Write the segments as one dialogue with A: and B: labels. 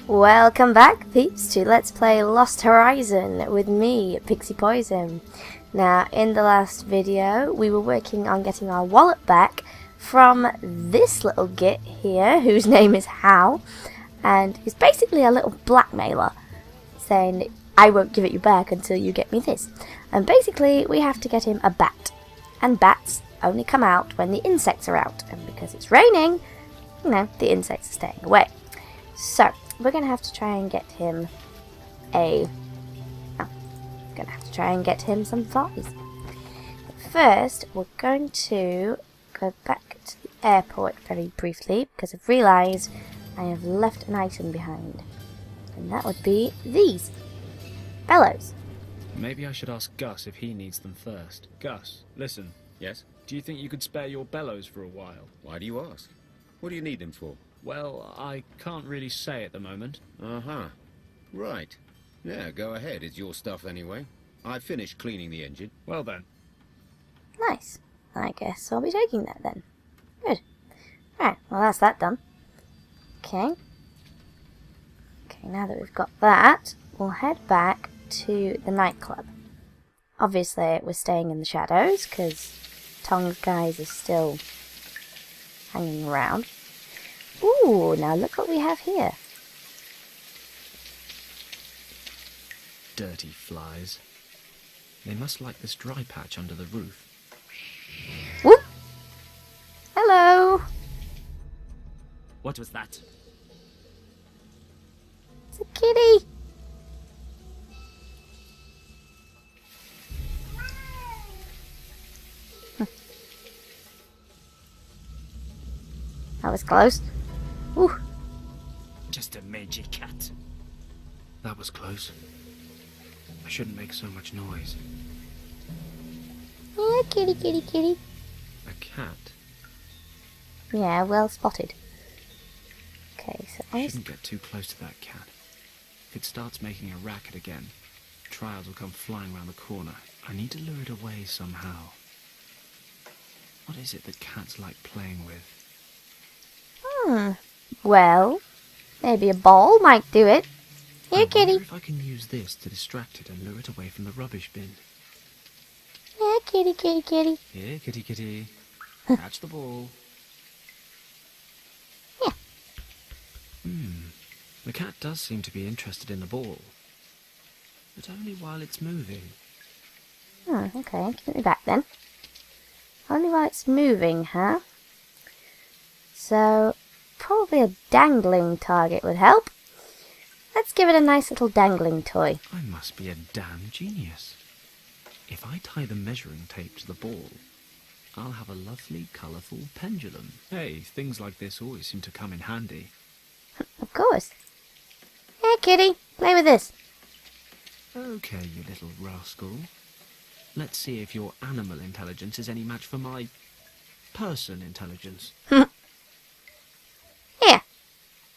A: Welcome back, peeps, to Let's Play Lost Horizon with me, Pixie Poison. Now, in the last video, we were working on getting our wallet back from this little git here, whose name is How, and he's basically a little blackmailer, saying, I won't give it you back until you get me this. And basically, we have to get him a bat. And bats only come out when the insects are out, and because it's raining, you know, the insects are staying away. So, we're going to have to try and get him some flies. But first, we're going to go back to the airport very briefly, because I've realised I have left an item behind. And that would be these. Bellows.
B: Maybe I should ask Gus if he needs them first. Gus, listen.
C: Yes?
B: Do you think you could spare your bellows for a while?
C: Why do you ask? What do you need them for?
B: Well, I can't really say at the moment.
C: Uh-huh. Right. Yeah, go ahead. It's your stuff anyway. I finished cleaning the engine.
B: Well then.
A: Nice. I guess I'll be taking that then. Good. Right, well that's that done. Okay. Okay, now that we've got that, we'll head back to the nightclub. Obviously, we're staying in the shadows, because Tong's guys are still hanging around. Ooh, now look what we have here.
B: Dirty flies. They must like this dry patch under the roof.
A: Whoop! Hello!
B: What was that?
A: It's a kitty! That was close. Ooh.
B: Just a mangy cat. That was close. I shouldn't make so much noise.
A: Yeah, kitty, kitty, kitty.
B: A cat?
A: Yeah, well spotted. Okay, so
B: I shouldn't get too close to that cat. If it starts making a racket again, trials will come flying around the corner. I need to lure it away somehow. What is it that cats like playing with?
A: Well, maybe a ball might do it. Here,
B: I
A: kitty.
B: wonder if I can use this to distract it and lure it away from the rubbish bin.
A: Yeah, kitty, kitty, kitty.
B: Here, kitty, kitty. Catch the ball.
A: Yeah.
B: The cat does seem to be interested in the ball. But only while it's moving.
A: Okay, give me back then. Only while it's moving, huh? So, probably a dangling target would help. Let's give it a nice little dangling toy.
B: I must be a damn genius. If I tie the measuring tape to the ball, I'll have a lovely, colourful pendulum. Hey, things like this always seem to come in handy.
A: Of course. Here, kitty, play with this.
B: Okay, you little rascal. Let's see if your animal intelligence is any match for my person intelligence.
A: Here,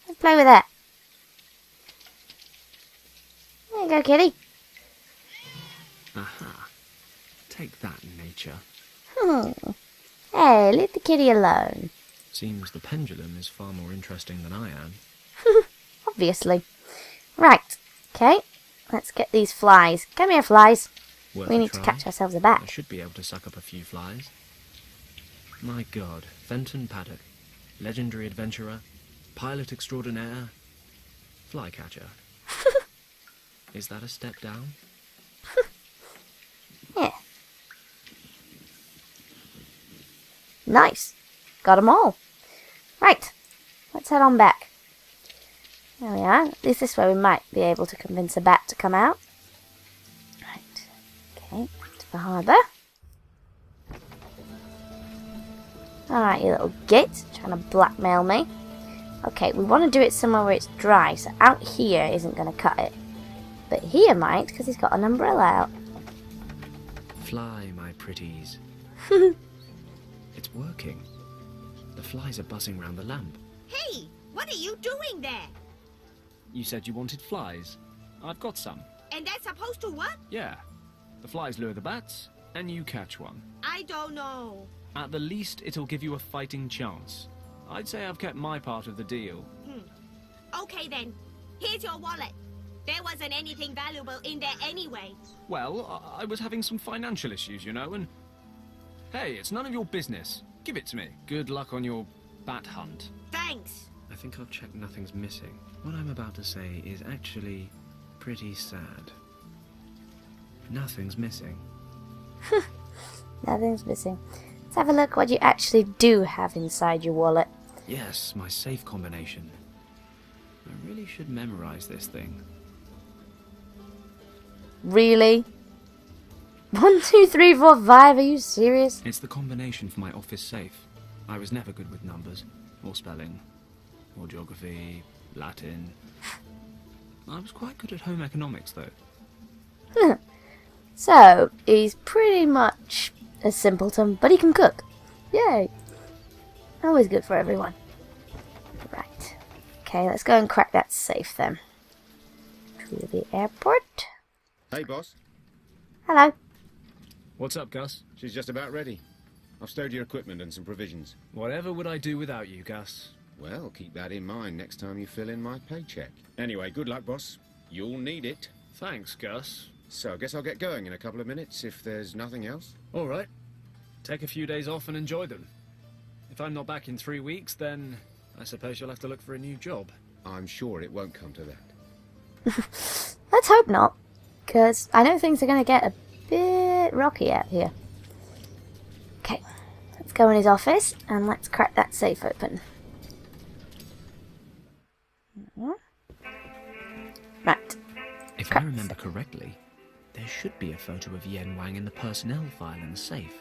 A: let's play with that. There you go, kitty.
B: Aha. Take that, nature.
A: Hey, leave the kitty alone.
B: Seems the pendulum is far more interesting than I am.
A: Obviously. Right, okay, let's get these flies. Come here, flies.
B: Worth
A: We
B: a
A: need to
B: try.
A: catch ourselves a
B: I
A: bat.
B: should be able to suck up a few flies. My God, Fenton Paddock, legendary adventurer, pilot extraordinaire, flycatcher. Is that a step down?
A: Yeah. Nice. Got 'em all. Right, let's head on back. There we are. At least this way we might be able to convince a bat to come out. Right. Okay, back to the harbour. Alright, you little git, trying to blackmail me. Okay, we want to do it somewhere where it's dry, so out here isn't going to cut it. But here might, because he's got an umbrella out.
B: Fly, my pretties. It's working. The flies are buzzing round the lamp.
D: Hey, what are you doing there?
B: You said you wanted flies. I've got some.
D: And that's supposed to what?
B: Yeah. The flies lure the bats, and you catch one.
D: I don't know.
B: At the least, it'll give you a fighting chance. I'd say I've kept my part of the deal.
D: Okay then. Here's your wallet. There wasn't anything valuable in there anyway.
B: Well, I was having some financial issues, you know, and... Hey, it's none of your business. Give it to me. Good luck on your bat hunt.
D: Thanks.
B: I think I've checked nothing's missing. What I'm about to say is actually pretty sad. Nothing's missing.
A: Nothing's missing. Let's have a look what you actually do have inside your wallet.
B: Yes, my safe combination. I really should memorize this thing.
A: Really? 1, 2, 3, 4, 5. Are you serious?
B: It's the combination for my office safe. I was never good with numbers, or spelling, or geography, Latin. I was quite good at home economics, though.
A: So, he's pretty much a simpleton, but he can cook. Yay! Always good for everyone. Right. Okay, let's go and crack that safe then. To the airport.
C: Hey, boss.
A: Hello.
B: What's up, Gus?
C: She's just about ready. I've stowed your equipment and some provisions.
B: Whatever would I do without you, Gus?
C: Well, keep that in mind next time you fill in my paycheck. Anyway, good luck, boss. You'll need it.
B: Thanks, Gus.
C: So, I guess I'll get going in a couple of minutes if there's nothing else.
B: All right. Take a few days off and enjoy them. If I'm not back in 3 weeks, then I suppose you'll have to look for a new job.
C: I'm sure it won't come to that.
A: Let's hope not, because I know things are going to get a bit rocky out here. Okay, let's go in his office and let's crack that safe open. Right.
B: If I remember correctly, there should be a photo of Yen Wang in the personnel file in the safe.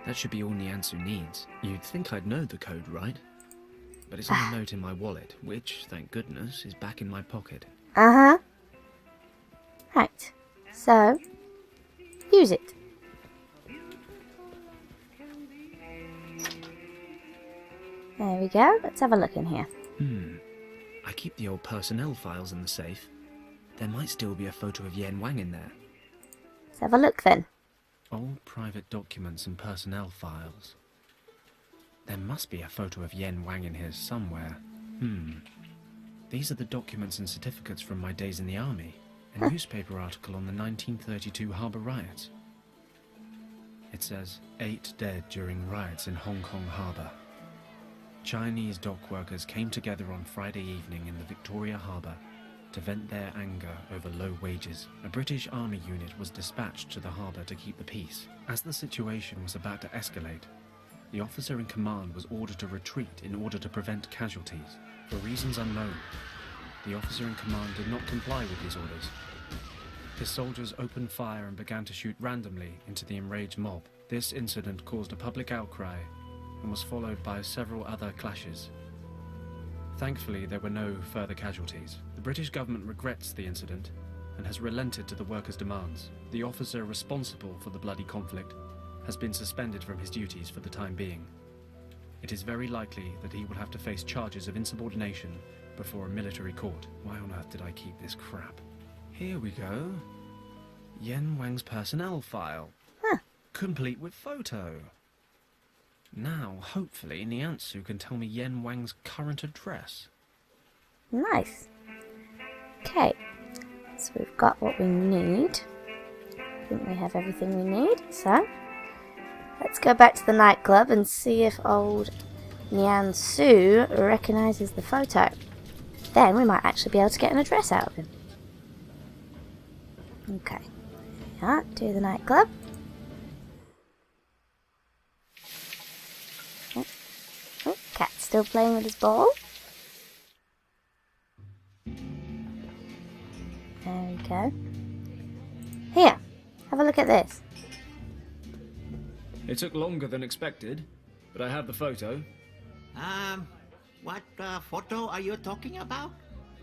B: That should be all Niansu needs. You'd think I'd know the code, right? But it's on a note in my wallet, which, thank goodness, is back in my pocket.
A: Uh-huh. Right. So, use it. There we go. Let's have a look in here.
B: I keep the old personnel files in the safe. There might still be a photo of Yen Wang in there.
A: Let's have a look then.
B: Old private documents and personnel files. There must be a photo of Yen Wang in here somewhere. These are the documents and certificates from my days in the army. A newspaper article on the 1932 harbour riots. It says, 8 dead during riots in Hong Kong harbour. Chinese dock workers came together on Friday evening in the Victoria Harbour to vent their anger over low wages. A British army unit was dispatched to the harbour to keep the peace. As the situation was about to escalate, the officer in command was ordered to retreat in order to prevent casualties. For reasons unknown, the officer in command did not comply with these orders. His soldiers opened fire and began to shoot randomly into the enraged mob. This incident caused a public outcry and was followed by several other clashes. Thankfully, there were no further casualties. The British government regrets the incident and has relented to the workers' demands. The officer responsible for the bloody conflict has been suspended from his duties for the time being. It is very likely that he will have to face charges of insubordination before a military court. Why on earth did I keep this crap? Here we go. Yen Wang's personnel file. Complete with photo. Now, hopefully, Niansu can tell me Yen Wang's current address.
A: Nice. Okay, so we've got what we need. I think we have everything we need, so let's go back to the nightclub and see if old Niansu recognises the photo. Then we might actually be able to get an address out of him. Okay, yeah, to the nightclub. Oh, Cat's still playing with his ball. There we go. Here, have a look at this.
B: It took longer than expected, but I have the photo.
E: What photo are you talking about?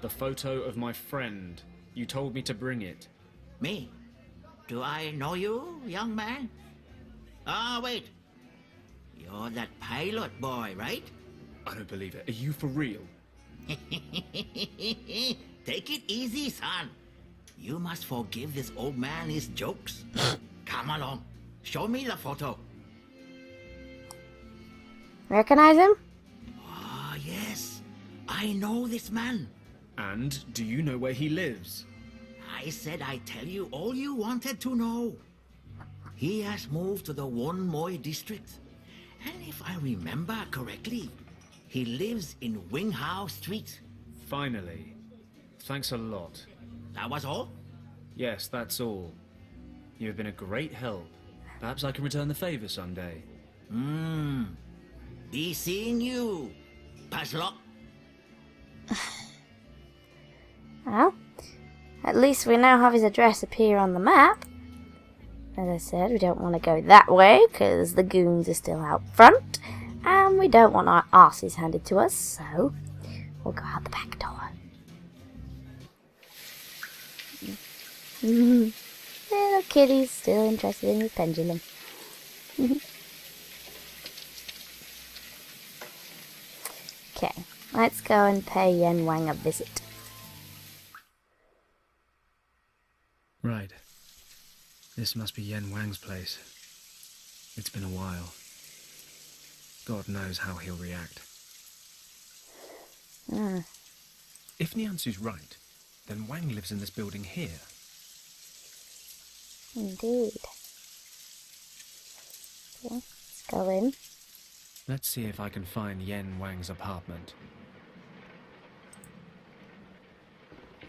B: The photo of my friend. You told me to bring it.
E: Me? Do I know you, young man? Wait. You're that pilot boy, right?
B: I don't believe it. Are you for real?
E: Take it easy, son. You must forgive this old man his jokes. Come along. Show me the photo.
A: Recognize him?
E: Ah, yes. I know this man.
B: And do you know where he lives?
E: I said I'd tell you all you wanted to know. He has moved to the Won Moi district. And if I remember correctly, he lives in Wing Hao Street.
B: Finally. Thanks a lot.
E: That was all?
B: Yes, that's all. You have been a great help. Perhaps I can return the favor someday.
E: Be seeing you, Pazlock.
A: Well, at least we now have his address appear on the map. As I said, we don't want to go that way because the goons are still out front. And we don't want our arses handed to us, so we'll go out the back door. Little kitty's still interested in his pendulum. Okay, let's go and pay Yen Wang a visit.
B: Right. This must be Yen Wang's place. It's been a while. God knows how he'll react. If Niansu's right, then Wang lives in this building here.
A: Indeed. Okay, let's go in.
B: Let's see if I can find Yen Wang's apartment.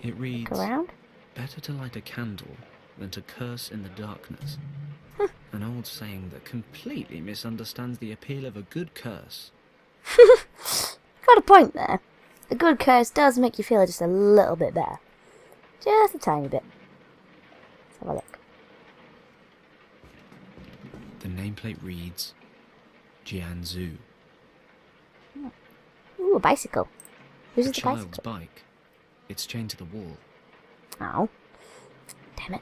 B: It reads,
A: Look around.
B: better to light a candle than to curse in the darkness. An old saying that completely misunderstands the appeal of a good curse.
A: Got a point there. A good curse does make you feel just a little bit better. Just a tiny bit. Let's have a look.
B: The nameplate reads, Jianzhu.
A: Ooh, a bicycle. Who's
B: A
A: the
B: child's
A: bicycle?
B: bike. It's chained to the wall.
A: Oh. Damn it.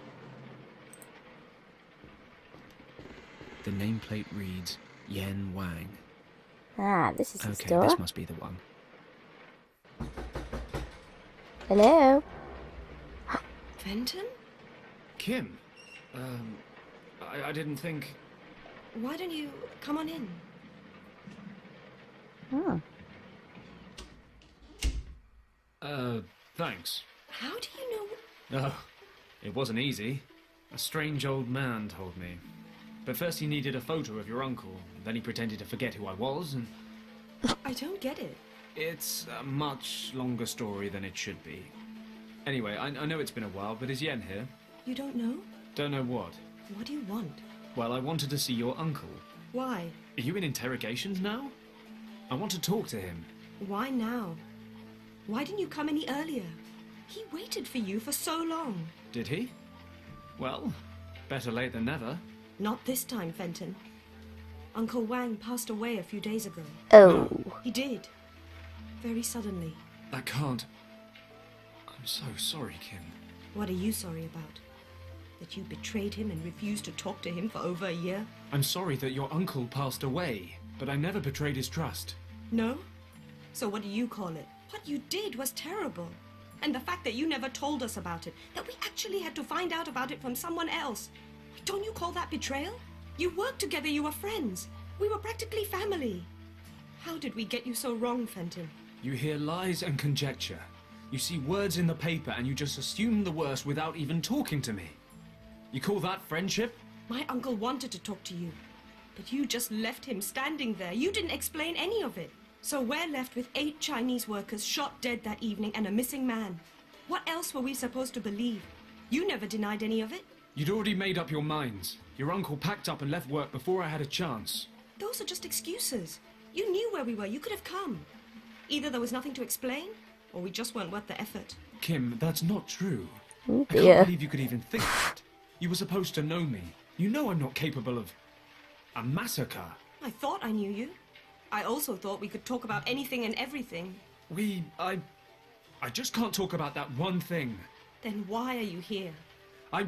B: The nameplate reads, Yen Wang.
A: Ah, this is the
B: Okay,
A: store.
B: this must be the one.
A: Hello?
F: Fenton?
B: Kim? I didn't think...
F: Why don't you come on in?
A: Oh.
B: Thanks.
F: How do you know?
B: Oh, it wasn't easy. A strange old man told me. But first he needed a photo of your uncle, then he pretended to forget who I was, and...
F: I don't get it.
B: It's a much longer story than it should be. Anyway, I know it's been a while, but is Yen here?
F: You don't know?
B: Don't know what.
F: What do you want?
B: Well, I wanted to see your uncle.
F: Why?
B: Are you in interrogations now? I want to talk to him.
F: Why now? Why didn't you come any earlier? He waited for you for so long.
B: Did he? Well, better late than never.
F: Not this time, Fenton. Uncle Wang passed away a few days ago.
A: Oh.
F: He did. Very suddenly.
B: That can't... I'm so sorry, Kim.
F: What are you sorry about? That you betrayed him and refused to talk to him for over a year?
B: I'm sorry that your uncle passed away, but I never betrayed his trust.
F: No? So what do you call it? What you did was terrible. And the fact that you never told us about it, that we actually had to find out about it from someone else. Don't you call that betrayal? You worked together, you were friends. We were practically family. How did we get you so wrong, Fenton?
B: You hear lies and conjecture. You see words in the paper and you just assume the worst without even talking to me. You call that friendship?
F: My uncle wanted to talk to you, but you just left him standing there. You didn't explain any of it. So we're left with 8 Chinese workers shot dead that evening and a missing man. What else were we supposed to believe? You never denied any of it.
B: You'd already made up your minds. Your uncle packed up and left work before I had a chance.
F: Those are just excuses. You knew where we were. You could have come. Either there was nothing to explain, or we just weren't worth the effort.
B: Kim, that's not true.
A: Oh
B: I
A: dear.
B: can't believe you could even think that. You were supposed to know me. You know I'm not capable of... a massacre.
F: I thought I knew you. I also thought we could talk about anything and everything.
B: I just can't talk about that one thing.
F: Then why are you here?
B: I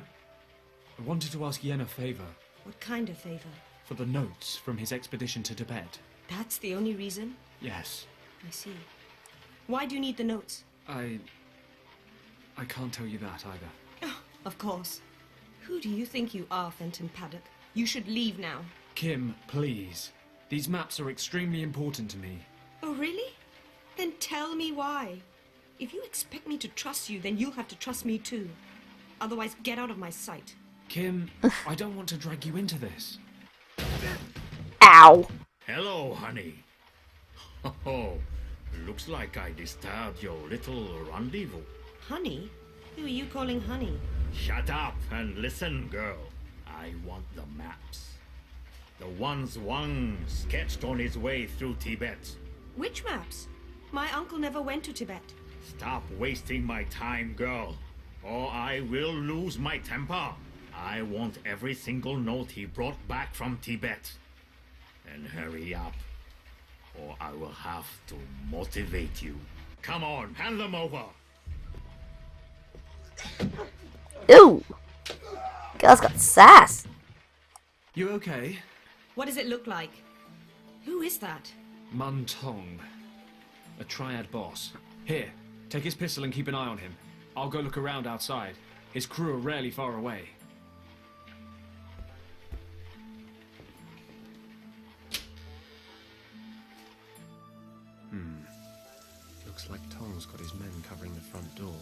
B: wanted to ask Yen a favor.
F: What kind of favor?
B: For the notes from his expedition to Tibet.
F: That's the only reason?
B: Yes.
F: I see. Why do you need the notes?
B: I can't tell you that either.
F: Oh, of course. Who do you think you are, Fenton Paddock? You should leave now.
B: Kim, please. These maps are extremely important to me.
F: Oh, really? Then tell me why. If you expect me to trust you, then you'll have to trust me too. Otherwise, get out of my sight.
B: Kim, I don't want to drag you into this.
A: Ow!
E: Hello, honey. Oh, looks like I disturbed your little rendezvous.
F: Honey? Who are you calling honey?
E: Shut up and listen, girl. I want the maps. The ones Wang sketched on his way through Tibet.
F: Which maps? My uncle never went to Tibet.
E: Stop wasting my time, girl, or I will lose my temper. I want every single note he brought back from Tibet. And hurry up, or I will have to motivate you. Come on, hand them over.
A: Ooh! Girl's got sass.
B: You okay?
F: What does it look like? Who is that?
B: Mun Tong. A triad boss. Here, take his pistol and keep an eye on him. I'll go look around outside. His crew are rarely far away. Looks like Tong's got his men covering the front door.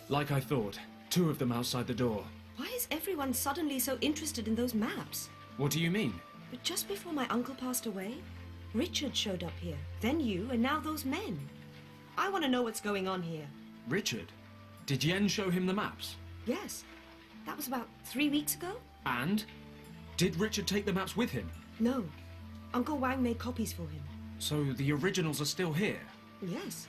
B: Like I thought, 2 of them outside the door.
F: Why is everyone suddenly so interested in those maps?
B: What do you mean?
F: But just before my uncle passed away, Richard showed up here. Then you, and now those men. I want to know what's going on here.
B: Richard? Did Yen show him the maps?
F: Yes. That was about 3 weeks ago?
B: And? Did Richard take the maps with him?
F: No. Uncle Wang made copies for him.
B: So the originals are still here?
F: Yes.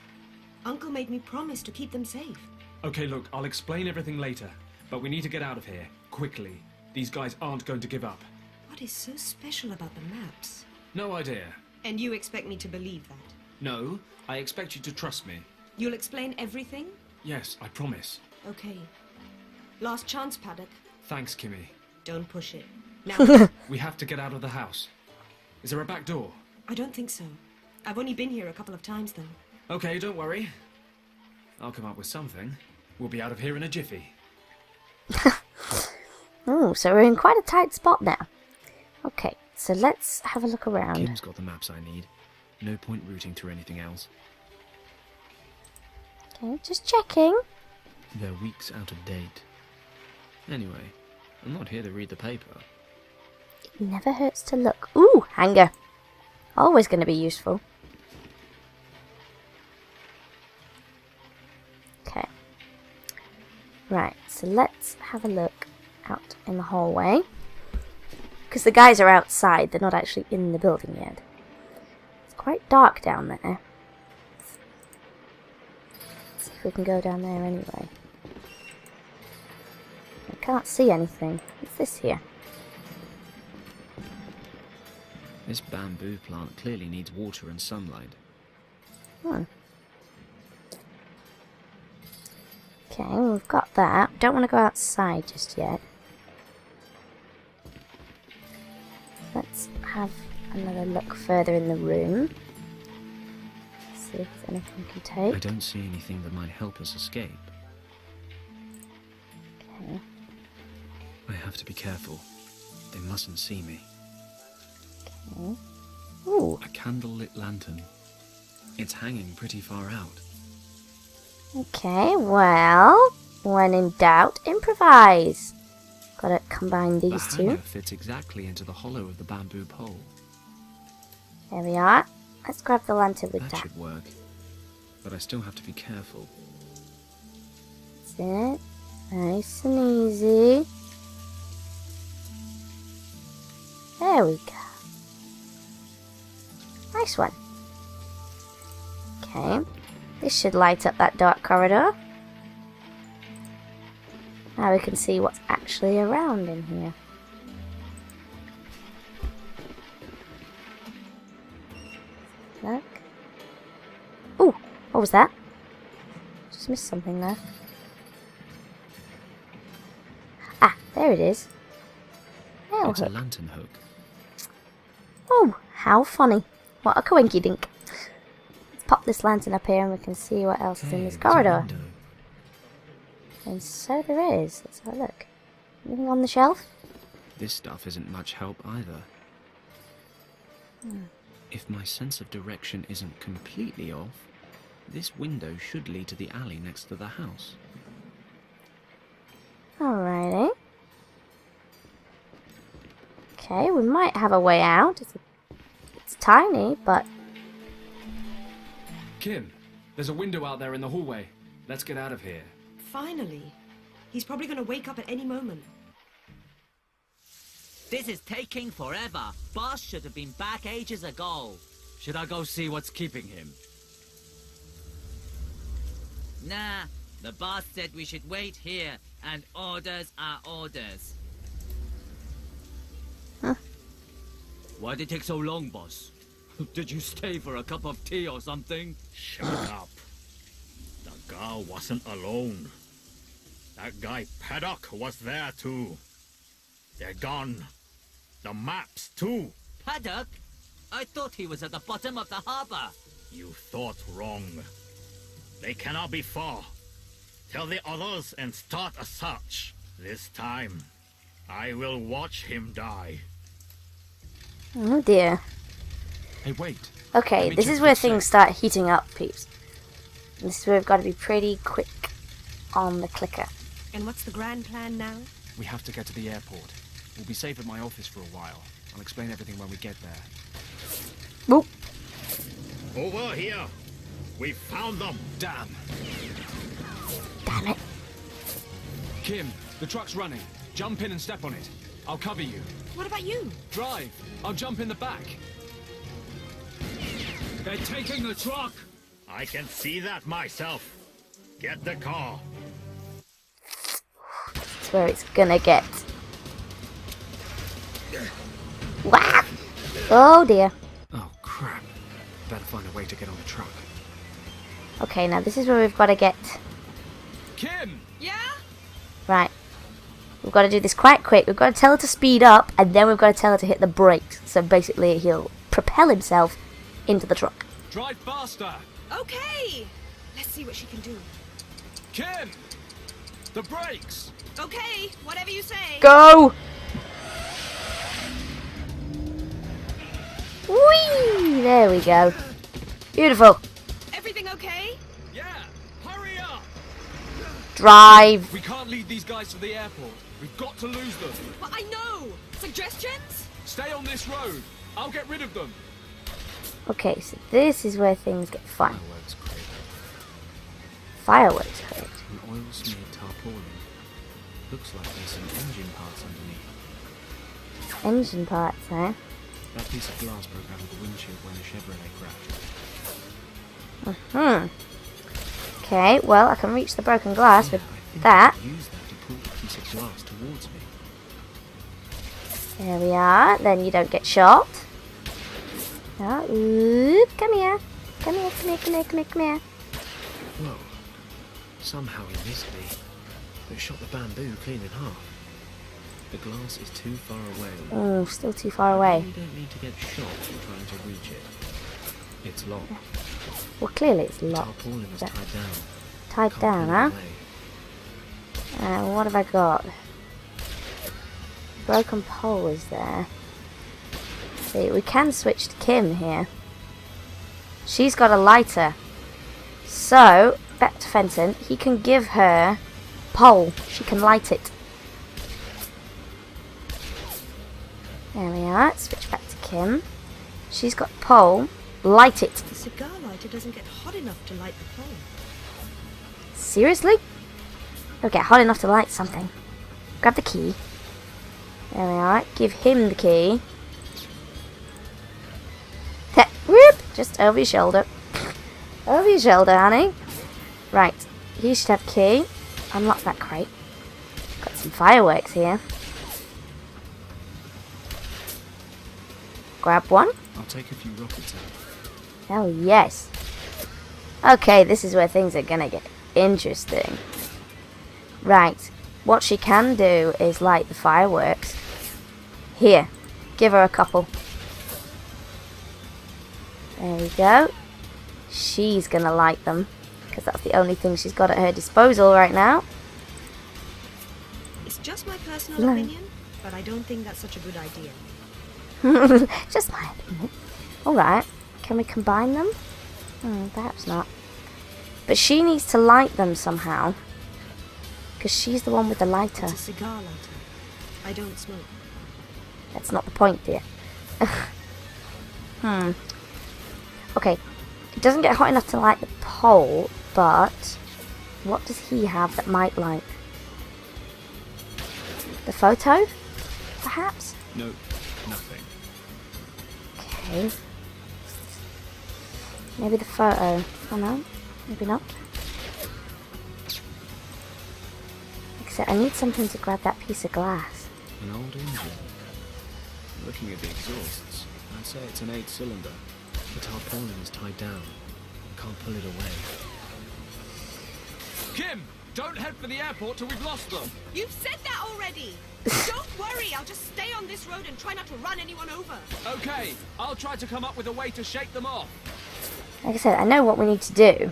F: Uncle made me promise to keep them safe.
B: Okay, look, I'll explain everything later. But we need to get out of here, quickly. These guys aren't going to give up.
F: What is so special about the maps?
B: No idea.
F: And you expect me to believe that?
B: No, I expect you to trust me.
F: You'll explain everything?
B: Yes, I promise.
F: Okay. Last chance, Paddock.
B: Thanks, Kimmy.
F: Don't push it. Now,
B: We have to get out of the house. Is there a back door?
F: I don't think so. I've only been here a couple of times, though.
B: Okay, don't worry. I'll come up with something. We'll be out of here in a jiffy.
A: Oh, so we're in quite a tight spot now. Okay, so let's have a look around.
B: Kim's got the maps I need. No point routing through anything else.
A: Okay, just checking.
B: They're weeks out of date. Anyway, I'm not here to read the paper.
A: It never hurts to look. Ooh, hanger. Always going to be useful. Okay. Right, so let's have a look out in the hallway. Because the guys are outside, they're not actually in the building yet. It's quite dark down there. Let's see if we can go down there anyway. I can't see anything. What's this here?
B: This bamboo plant clearly needs water and sunlight.
A: Hmm. Okay, well, we've got that. Don't want to go outside just yet. Let's have another look further in the room. See if there's anything we can take.
B: I don't see anything that might help us escape.
A: Okay.
B: I have to be careful. They mustn't see me.
A: Okay. Ooh,
B: A candle-lit lantern. It's hanging pretty far out.
A: okay, well, when in doubt, improvise. Gotta combine
B: The
A: these
B: hanger
A: two.
B: fits exactly into the hollow of the bamboo pole.
A: There we are. Let's grab the lantern with
B: That
A: that.
B: should work. But I still have to be careful.
A: That's it. Nice and easy. There we go. Nice one. Okay. This should light up that dark corridor. Now we can see what's actually around in here. Look. Ooh, what was that? Just missed something there. Ah, there it is. Nail
B: It's a
A: hook.
B: lantern hook.
A: Oh, how funny. What a coinky dink. Let's pop this lantern up here and we can see what else is in this
B: Hey, there's a
A: corridor.
B: window.
A: And so there is. Let's have a look. Anything on the shelf?
B: This stuff isn't much help either. If my sense of direction isn't completely off, This window should lead to the alley next to the house.
A: Alrighty. Okay, we might have a way out. It's tiny, but...
G: Kim, there's a window out there in the hallway. Let's get out of here.
F: Finally. He's probably going to wake up at any moment.
H: This is taking forever. Boss should have been back ages ago.
I: Should I go see what's keeping him?
H: Nah, the boss said we should wait here, and orders are orders.
I: Why did it take so long, boss? Did you stay for a cup of tea or something?
J: Shut up. The girl wasn't alone. That guy Paddock was there too. They're gone. The maps too.
H: Paddock? I thought he was at the bottom of the harbor.
J: You thought wrong. They cannot be far. Tell the others and start a search. This time, I will watch him die.
A: Oh dear.
G: Hey, wait.
A: Okay,
G: Let me
A: this
G: check
A: is where
G: the
A: things
G: safe.
A: start heating up, peeps. This is where we've got to be pretty quick on the clicker.
F: And what's the grand plan now?
G: We have to get to the airport. We'll be safe at my office for a while. I'll explain everything when we get there.
A: Oop.
J: Over here. We found them.
G: Damn.
A: Damn it.
G: Kim, the truck's running. Jump in and step on it. I'll cover you.
F: What about you?
G: Drive. I'll jump in the back.
I: They're taking the truck!
J: I can see that myself. Get the car.
A: That's where it's gonna get. Wow. Oh dear.
B: Oh, crap. Better find a way to get on the truck.
A: Okay, now this is where we've got to get.
G: Kim!
F: Yeah?
A: Right. We've got to do this quite quick. We've got to tell her to speed up, and then we've got to tell her to hit the brakes. So basically, he'll propel himself into the truck.
G: Drive faster!
F: Okay. Let's see what she can do.
G: Kim! The brakes!
F: Okay, whatever you say.
A: Go! Whee! There we go. Beautiful.
F: Everything okay?
G: Yeah! Hurry up!
A: Drive.
G: We can't lead these guys to the airport. We've got to lose them.
F: But I know. Suggestions?
G: Stay on this road. I'll get rid of them.
A: Okay, so this is where things get fun.
B: Fireworks crate.
A: Fireworks crate.
B: An oil-smeared tarpaulin. Looks like there's some engine parts underneath.
A: Engine parts, eh?
B: That piece of glass broke out of the windshield when the Chevrolet crashed.
A: Okay, well, I can reach the broken glass with
B: I think
A: that.
B: I can use that to pull the piece of glass towards me.
A: There we are. Then you don't get shot. Oh, oop, come here. Come here, come here, come here, come here, come here.
B: Whoa. Somehow he missed me, but shot the bamboo clean in half. The glass is too far away.
A: Oh, still too far away.
B: You don't need to get shot for trying to reach it. It's locked.
A: Well, clearly it's locked.
B: Tarpaulin is tied down.
A: Tied
B: Can't
A: down,
B: pull
A: huh?
B: it away.
A: What have I got? Broken pole is there. See, we can switch to Kim here. She's got a lighter. So, back to Fenton. He can give her pole. She can light it. There we are. Switch back to Kim. She's got pole. Light it.
F: The cigar lighter doesn't get hot enough to light the pole.
A: Seriously? It'll get hot enough to light something. Grab the key. There we are. Give him the key. Whoop! Just over your shoulder. Over your shoulder, honey. Right. You should have key. Unlock that crate. Got some fireworks here. Grab one.
B: I'll take a few rockets out.
A: Oh, yes. Okay, this is where things are gonna get interesting. Right. What she can do is light the fireworks. Here. Give her a couple. There we go. She's gonna light them, because that's the only thing she's got at her disposal right now.
F: It's just my personal
A: No.
F: opinion, but I don't think that's such a good idea.
A: Just my opinion. Alright. Can we combine them? Perhaps not. But she needs to light them somehow. Because she's the one with the lighter.
F: It's a cigar lighter. I don't smoke.
A: That's not the point, dear. Okay. It doesn't get hot enough to light the pole, but what does he have that might light? The photo? Perhaps?
B: No, nothing.
A: Okay. Maybe the photo. Oh no, maybe not. Except I need something to grab that piece of glass.
B: An old engine. Looking at the exhausts, I'd say it's an 8-cylinder. The tarpaulin is tied down. Can't pull it away.
G: Kim, don't head for the airport till we've lost them.
F: You've said that already! Don't worry, I'll just stay on this road and try not to run anyone over.
G: Okay, I'll try to come up with a way to shake them off.
A: Like I said, I know what we need to do.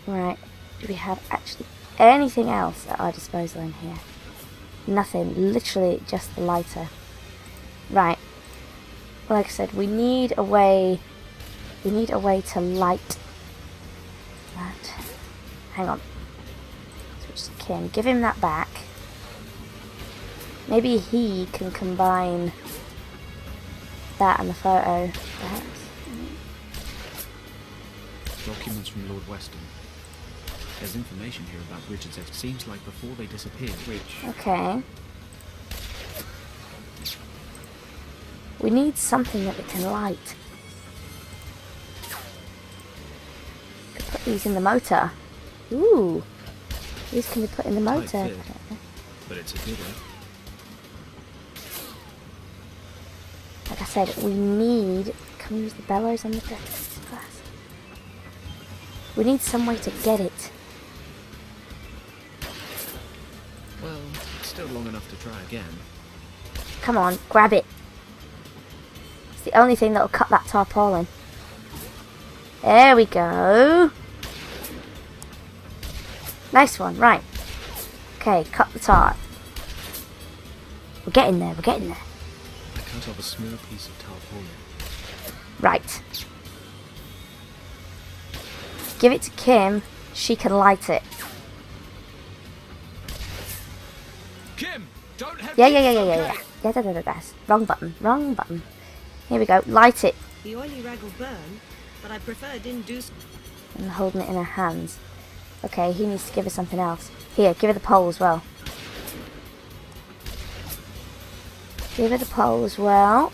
A: Right, do we have actually anything else at our disposal in here? Nothing, literally just the lighter. Right, well, like I said, we need a way to light that. Hang on. Switch to Kim, give him that back. Maybe he can combine that and the photo, perhaps.
B: Documents from Lord Weston. There's information here about Richards. It seems like before they disappeared, which...
A: Okay. We need something that we can light. Could put these in the motor. Ooh. These can be put in the motor.
B: Tight fit, but it's a bidder.
A: Like I said, we need... Can we use the bellows on the glass? We need some way to get it.
B: Well, it's still long enough to try again.
A: Come on, grab it. It's the only thing that'll cut that tarpaulin. There we go. Nice one, right. Okay, cut the tar. We're getting there, we're getting there.
B: I cut off a small piece of tarpaulin.
A: Right. Give it to Kim, she can light it.
G: Kim, don't head.
A: Yeah. Wrong button. Here we go, light it.
F: The oily rag will burn, but I prefer it didn't do so.
A: And holding it in her hands. Okay, he needs to give her something else. Here, give her the pole as well. Give her the pole as well.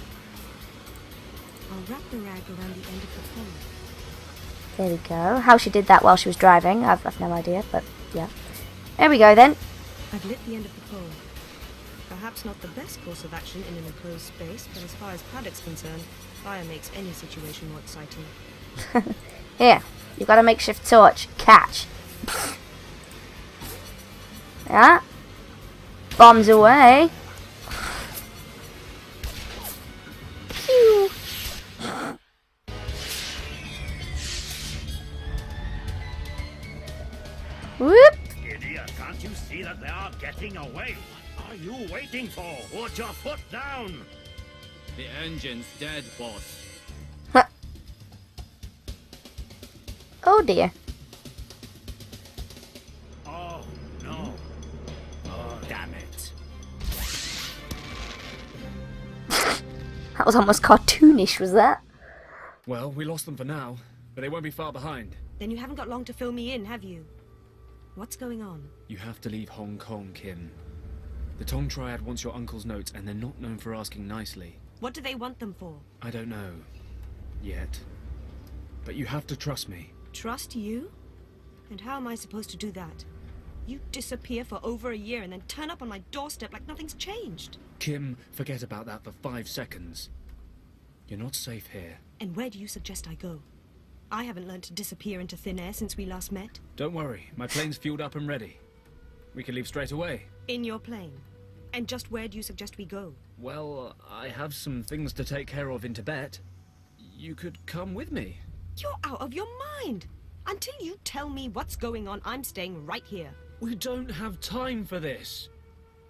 F: I'll wrap the rag around the end of the pole.
A: There we go. How she did that while she was driving, I've no idea, but yeah. There we go then.
F: I've lit the end of the pole. Perhaps not the best course of action in an enclosed space, but as far as Paddock's concerned, fire makes any situation more exciting.
A: Here, you've got a makeshift torch. Catch. Yeah. Bombs away. Pew. Whoop.
J: Idiot, can't you see that they are getting away? What are you waiting for? Put your foot down!
H: The engine's dead, boss.
A: Huh. Oh dear.
J: Oh, no. Oh, damn it.
A: That was almost cartoonish, was that?
G: Well, we lost them for now, but they won't be far behind.
F: Then you haven't got long to fill me in, have you? What's going on?
B: You have to leave Hong Kong, Kim. The Tong Triad wants your uncle's notes, and they're not known for asking nicely.
F: What do they want them for?
B: I don't know. Yet. But you have to trust me.
F: Trust you? And how am I supposed to do that? You disappear for over a year and then turn up on my doorstep like nothing's changed.
B: Kim, forget about that for 5 seconds. You're not safe here.
F: And where do you suggest I go? I haven't learned to disappear into thin air since we last met.
B: Don't worry, my plane's fueled up and ready. We can leave straight away.
F: In your plane? And just where do you suggest we go?
B: Well, I have some things to take care of in Tibet. You could come with me.
F: You're out of your mind! Until you tell me what's going on, I'm staying right here.
B: We don't have time for this.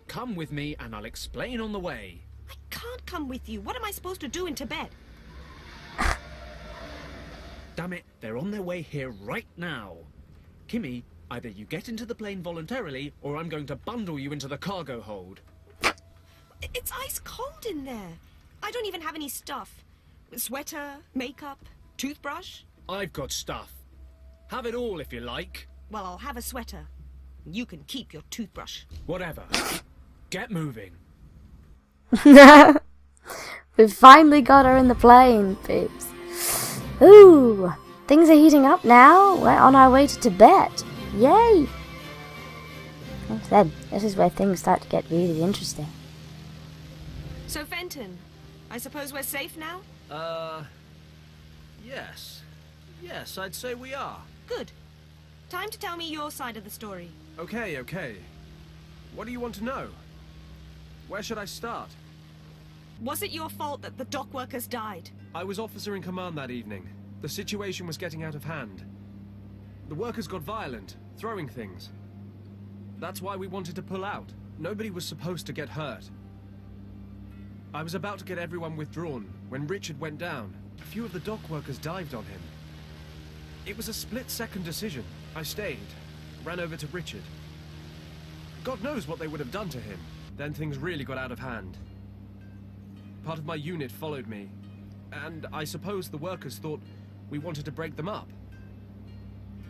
B: Come with me and I'll explain on the way.
F: I can't come with you. What am I supposed to do in Tibet?
B: Damn it, they're on their way here right now. Kimmy, either you get into the plane voluntarily, or I'm going to bundle you into the cargo hold.
F: It's ice cold in there. I don't even have any stuff. Sweater, makeup, toothbrush.
B: I've got stuff. Have it all if you like.
F: Well, I'll have a sweater. You can keep your toothbrush.
B: Whatever. Get moving.
A: We've finally got her in the plane, peeps. Ooh, things are heating up now. We're on our way to Tibet. Yay! Like I said, this is where things start to get really interesting.
F: So, Fenton, I suppose we're safe now?
B: Yes. Yes, I'd say we are.
F: Good. Time to tell me your side of the story.
G: Okay, okay. What do you want to know? Where should I start?
F: Was it your fault that the dock workers died?
G: I was officer in command that evening. The situation was getting out of hand. The workers got violent, throwing things. That's why we wanted to pull out. Nobody was supposed to get hurt. I was about to get everyone withdrawn when Richard went down. A few of the dock workers dived on him. It was a split-second decision. I stayed, ran over to Richard. God knows what they would have done to him. Then things really got out of hand. Part of my unit followed me, and I suppose the workers thought we wanted to break them up.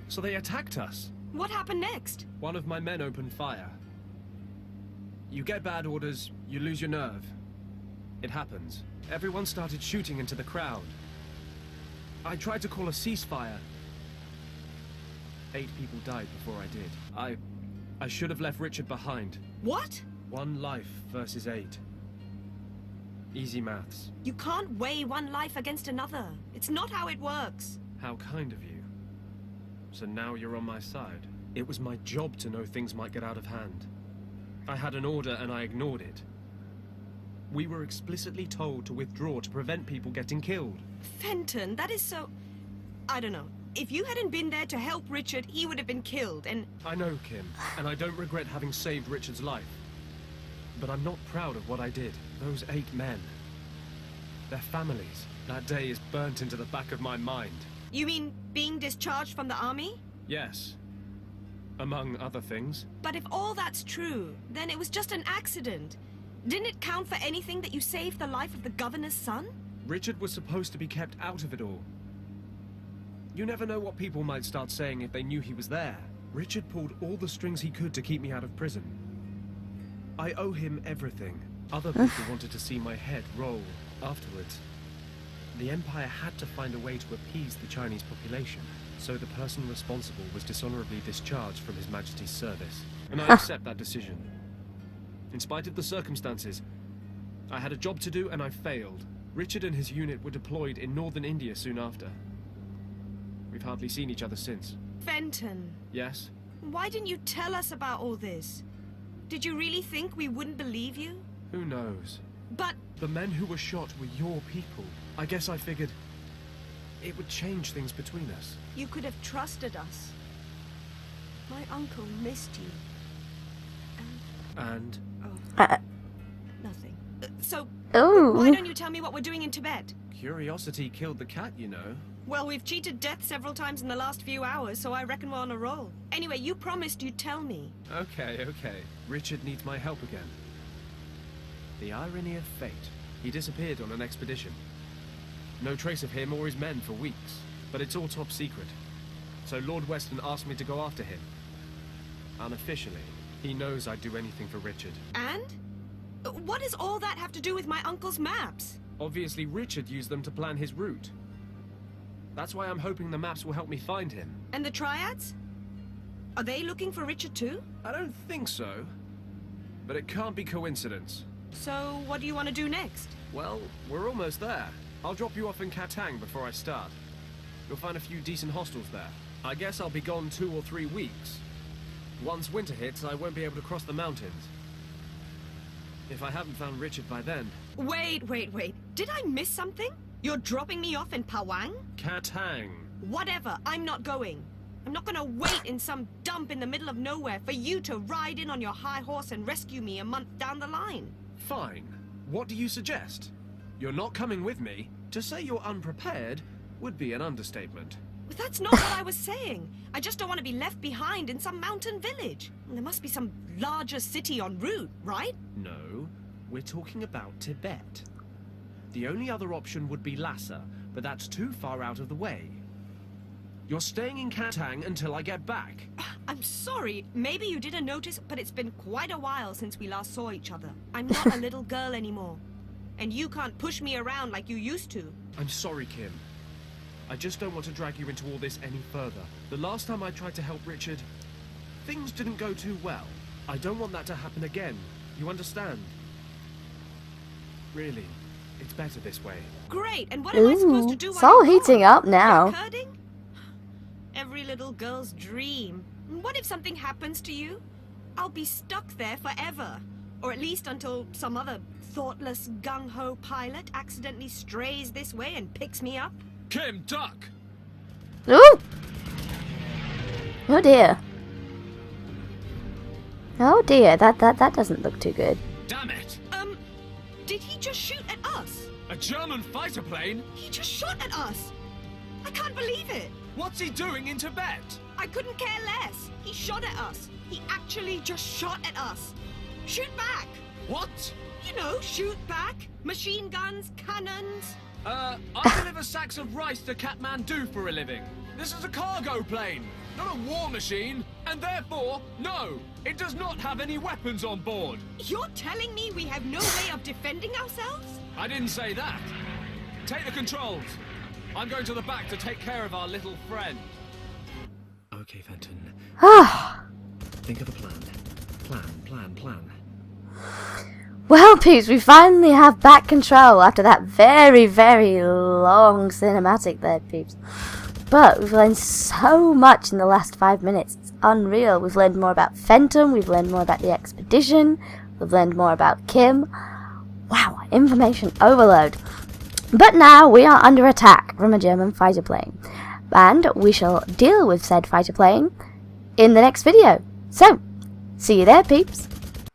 G: So they attacked us.
F: What happened next?
G: One of my men opened fire. You get bad orders, you lose your nerve. It happens. Everyone started shooting into the crowd. I tried to call a ceasefire. 8 people died before I did. I should have left Richard behind.
F: What?
G: 1 life versus 8. Easy maths.
F: You can't weigh one life against another. It's not how it works.
G: How kind of you. So now you're on my side. It was my job to know things might get out of hand. I had an order and I ignored it. We were explicitly told to withdraw to prevent people getting killed.
F: Fenton, that is so... I don't know. If you hadn't been there to help Richard, he would have been killed, and...
G: I know, Kim, and I don't regret having saved Richard's life. But I'm not proud of what I did. Those 8 men. Their families. That day is burnt into the back of my mind.
F: You mean being discharged from the army?
G: Yes. Among other things.
F: But if all that's true, then it was just an accident. Didn't it count for anything that you saved the life of the governor's son?
G: Richard was supposed to be kept out of it all. You never know what people might start saying if they knew he was there. Richard pulled all the strings he could to keep me out of prison. I owe him everything. Other people wanted to see my head roll afterwards. The Empire had to find a way to appease the Chinese population, so the person responsible was dishonorably discharged from His Majesty's service. And I accept that decision. In spite of the circumstances, I had a job to do and I failed. Richard and his unit were deployed in northern India soon after. We've hardly seen each other since.
F: Fenton.
G: Yes?
F: Why didn't you tell us about all this? Did you really think we wouldn't believe you?
G: Who knows?
F: But...
G: The men who were shot were your people. I guess I figured it would change things between us.
F: You could have trusted us. My uncle missed you.
G: And?
F: Nothing. So,
A: Ooh.
F: why don't you tell me what we're doing in Tibet?
G: Curiosity killed the cat, you know.
F: Well, we've cheated death several times in the last few hours, so I reckon we're on a roll. Anyway, you promised you'd tell me.
G: Okay, okay. Richard needs my help again. The irony of fate. He disappeared on an expedition. No trace of him or his men for weeks, but it's all top secret. So Lord Weston asked me to go after him. Unofficially, he knows I'd do anything for Richard.
F: And? What does all that have to do with my uncle's maps?
G: Obviously, Richard used them to plan his route. That's why I'm hoping the maps will help me find him.
F: And the Triads? Are they looking for Richard too?
G: I don't think so. But it can't be coincidence.
F: So, what do you want to do next?
G: Well, we're almost there. I'll drop you off in Katang before I start. You'll find a few decent hostels there. I guess I'll be gone 2 or 3 weeks. Once winter hits, I won't be able to cross the mountains. If I haven't found Richard by then...
F: Wait. Did I miss something? You're dropping me off in Pawang?
G: Katang.
F: Whatever, I'm not going. I'm not gonna wait in some dump in the middle of nowhere for you to ride in on your high horse and rescue me a month down the line.
G: Fine. What do you suggest? You're not coming with me? To say you're unprepared would be an understatement.
F: That's not what I was saying. I just don't want to be left behind in some mountain village. There must be some larger city en route, right?
G: No, we're talking about Tibet. The only other option would be Lhasa, but that's too far out of the way. You're staying in Kantang until I get back.
F: I'm sorry. Maybe you didn't notice, but it's been quite a while since we last saw each other. I'm not a little girl anymore. And you can't push me around like you used to.
G: I'm sorry, Kim. I just don't want to drag you into all this any further. The last time I tried to help Richard, things didn't go too well. I don't want that to happen again. You understand? Really, it's better this way.
F: Great, and what am I supposed to do
A: it's
F: while
A: all
F: you're
A: heating
F: gone?
A: up now.
F: Herding? Every little girl's dream. What if something happens to you? I'll be stuck there forever. Or at least until some other thoughtless gung-ho pilot accidentally strays this way and picks me up.
G: Kim, duck!
A: Ooh! Oh dear. Oh dear, that doesn't look too good.
G: Damn it!
F: Did he just shoot at us?
G: A German fighter plane?
F: He just shot at us! I can't believe it!
G: What's he doing in Tibet?
F: I couldn't care less. He shot at us. He actually just shot at us. Shoot back!
G: What?
F: You know, shoot back. Machine guns, cannons.
G: I deliver sacks of rice to Kathmandu for a living. This is a cargo plane, not a war machine, and therefore, no, it does not have any weapons on board.
F: You're telling me we have no way of defending ourselves?
G: I didn't say that. Take the controls. I'm going to the back to take care of our little friend.
B: Okay, Fenton.
A: Ah.
B: Think of a plan. Plan.
A: Well, peeps, we finally have back control after that very, very long cinematic there, peeps. But we've learned so much in the last 5 minutes. It's unreal. We've learned more about Fenton. We've learned more about the expedition. We've learned more about Kim. Wow, information overload. But now we are under attack from a German fighter plane. And we shall deal with said fighter plane in the next video. So, see you there, peeps.